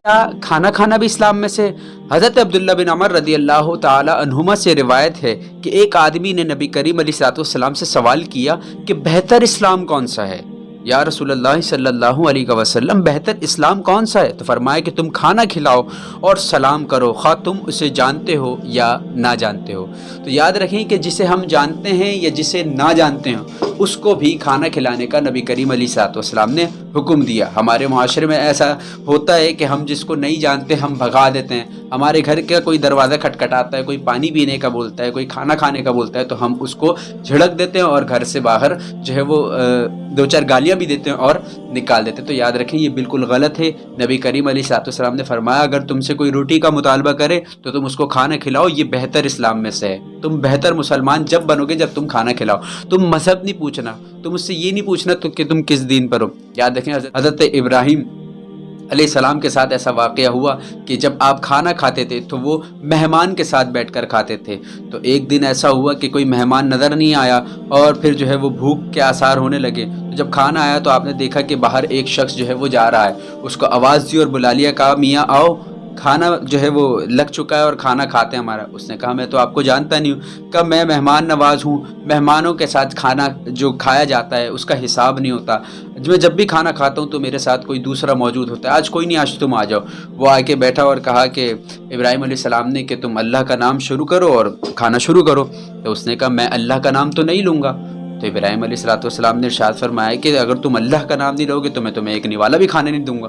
क्या खाना खाना भी इस्लाम में से? हज़रत अब्दुल्ला बिन अमर रदी अल्लाह ताला अन्हुमा से रिवायत है कि एक आदमी ने नबी करीम अलैहिस्सलाम से सवाल किया कि बेहतर इस्लाम कौन सा है? या रसूलल्लाह सल्लल्लाहु अलैहि वसल्लम, बेहतर इस्लाम कौन सा है? तो फरमाया कि तुम खाना खिलाओ और सलाम करो, खा तुम उसे जानते हो या ना जानते हो। तो याद रखें कि जिसे हम जानते हैं या जिसे ना जानते हैं उसको भी खाना खिलाने का नबी करीम अलैहिस्सलाम ने हुक्म दिया। हमारे मुआशरे में ऐसा होता है कि हम जिसको नहीं जानते हम भगा देते हैं। हमारे घर का कोई दरवाज़ा खटखटाता है, कोई पानी पीने का बोलता है, कोई खाना खाने का बोलता है, तो हम उसको झिड़क देते हैं और घर से बाहर जो है वो दो चार गालियाँ भी देते हैं और निकाल देते हैं। तो याद रखें ये बिल्कुल गलत है। नबी करीम अलैहिस्सलाम ने फरमाया अगर तुमसे कोई रोटी का मुतालबा करे तो तुम उसको खाना खिलाओ, ये बेहतर इस्लाम में से है। तुम बेहतर मुसलमान जब बनोगे जब तुम खाना खिलाओ। तुम मजहब नहीं पूछना, तुम उससे ये नहीं पूछना कि तुम किस दीन पर हो। याद रखें हज़रत इब्राहीम अलैहिस्सलाम के साथ ऐसा वाक़या हुआ कि जब आप खाना खाते थे तो वो मेहमान के साथ बैठकर खाते थे। तो एक दिन ऐसा हुआ कि कोई मेहमान नज़र नहीं आया और फिर जो है वो भूख के आसार होने लगे। तो जब खाना आया तो आपने देखा कि बाहर एक शख्स जो है वो जा रहा है, उसको आवाज़ दी और बुला लिया, कहा मियाँ आओ, खाना जो है वो लग चुका है और खाना खाते हैं हमारा। उसने कहा मैं तो आपको जानता नहीं हूँ। कहा मैं मेहमान नवाज हूँ, मेहमानों के साथ खाना जो खाया जाता है उसका हिसाब नहीं होता। मैं जब भी खाना खाता हूँ तो मेरे साथ कोई दूसरा मौजूद होता है। आज कोई नहीं, आज तुम आ जाओ। वो आके बैठा और कहा कि इब्राहीम अलैहिस्सलाम ने कि तुम अल्लाह का नाम शुरू करो और खाना शुरू करो। तो उसने कहा मैं अल्लाह का नाम तो नहीं लूँगा। तो इब्राहीम अलैहिस्सलाम ने इरशाद फरमाया कि अगर तुम अल्लाह का नाम नहीं लोगे तो मैं तुम्हें एक निवाला भी खाने नहीं दूंगा।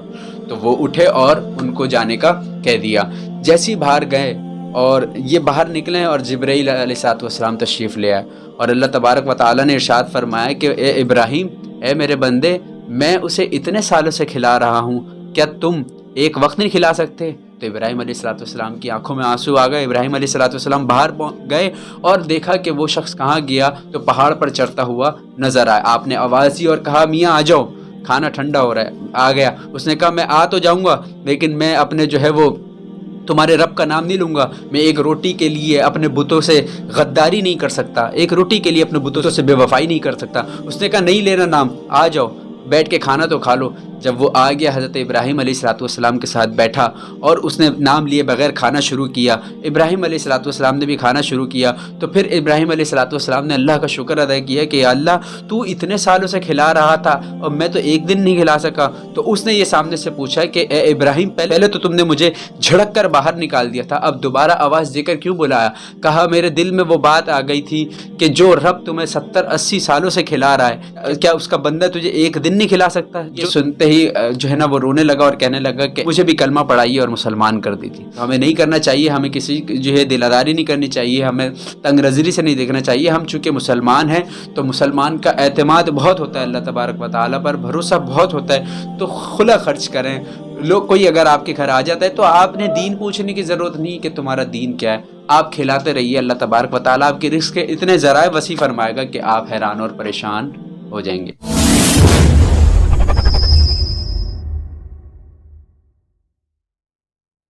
तो वो उठे और उनको जाने का कह दिया। जैसे ही बाहर गए और ये बाहर निकले और जिब्राईल अलैहिस्सलाम तशरीफ़ ले आए और अल्लाह तबारक व तआला ने इरशाद फरमाया कि ए इब्राहीम, ए मेरे बंदे, मैं उसे इतने सालों से खिला रहा हूँ, क्या तुम एक वक्त नहीं खिला सकते? तो इब्राहीम अलैहिस्सलाम की आंखों में आंसू आ गए। इब्राहीम अलैहिस्सलाम बाहर गए और देखा कि वो शख्स कहाँ गया, तो पहाड़ पर चढ़ता हुआ नजर आया। आपने आवाज़ दी और कहा मियाँ आ जाओ, खाना ठंडा हो रहा है। आ गया। उसने कहा मैं आ तो जाऊँगा लेकिन मैं अपने जो है वो तुम्हारे रब का नाम नहीं लूँगा। मैं एक रोटी के लिए अपने बुतों से गद्दारी नहीं कर सकता, एक रोटी के लिए अपने बुतों से बेवफाई नहीं कर सकता। उसने कहा नहीं लेना नाम, आ जाओ, बैठ के खाना तो खा लो। जब वो आ गया हज़रत इब्राहीम अलैहिस्सलाम के साथ बैठा और उसने नाम लिए बगैर खाना शुरू किया। इब्राहीम अलैहिस्सलाम ने भी खाना शुरू किया। तो फिर इब्राहीम अलैहिस्सलाम ने अल्लाह का शुक्र अदा किया कि अल्लाह तू इतने सालों से खिला रहा था और मैं तो एक दिन नहीं खिला सका। तो उसने ये सामने से पूछा कि ए इब्राहीम, पहले तो तुमने मुझे झड़क कर बाहर निकाल दिया था, अब दोबारा आवाज़ देकर क्यों बुलाया? कहा मेरे दिल में वो बात आ गई थी कि जो रब तुम्हें 70-80 सालों से खिला रहा है, क्या उसका बंदा तुझे एक दिन नहीं खिला सकता? ये सुनते ही जो है ना वो रोने लगा और कहने लगा कि मुझे भी कलमा पढ़ाइए और मुसलमान कर दी थी। तो हमें नहीं करना चाहिए, हमें किसी जो है दिलादारी नहीं करनी चाहिए, हमें तंग नज़री से नहीं देखना चाहिए। हम चूँकि मुसलमान हैं तो मुसलमान का एतमाद बहुत होता है अल्लाह तबारक व तआला पर, भरोसा बहुत होता है। तो खुला खर्च करें। लोग कोई अगर आपके घर आ जाता है तो आपने दीन पूछने की ज़रूरत नहीं कि तुम्हारा दीन क्या है। आप खिलाते रहिए, अल्लाह तबारक व तआला आपके रिज़्क़ के इतने ज़राए वसी फरमाएगा कि आप हैरान और परेशान हो जाएंगे।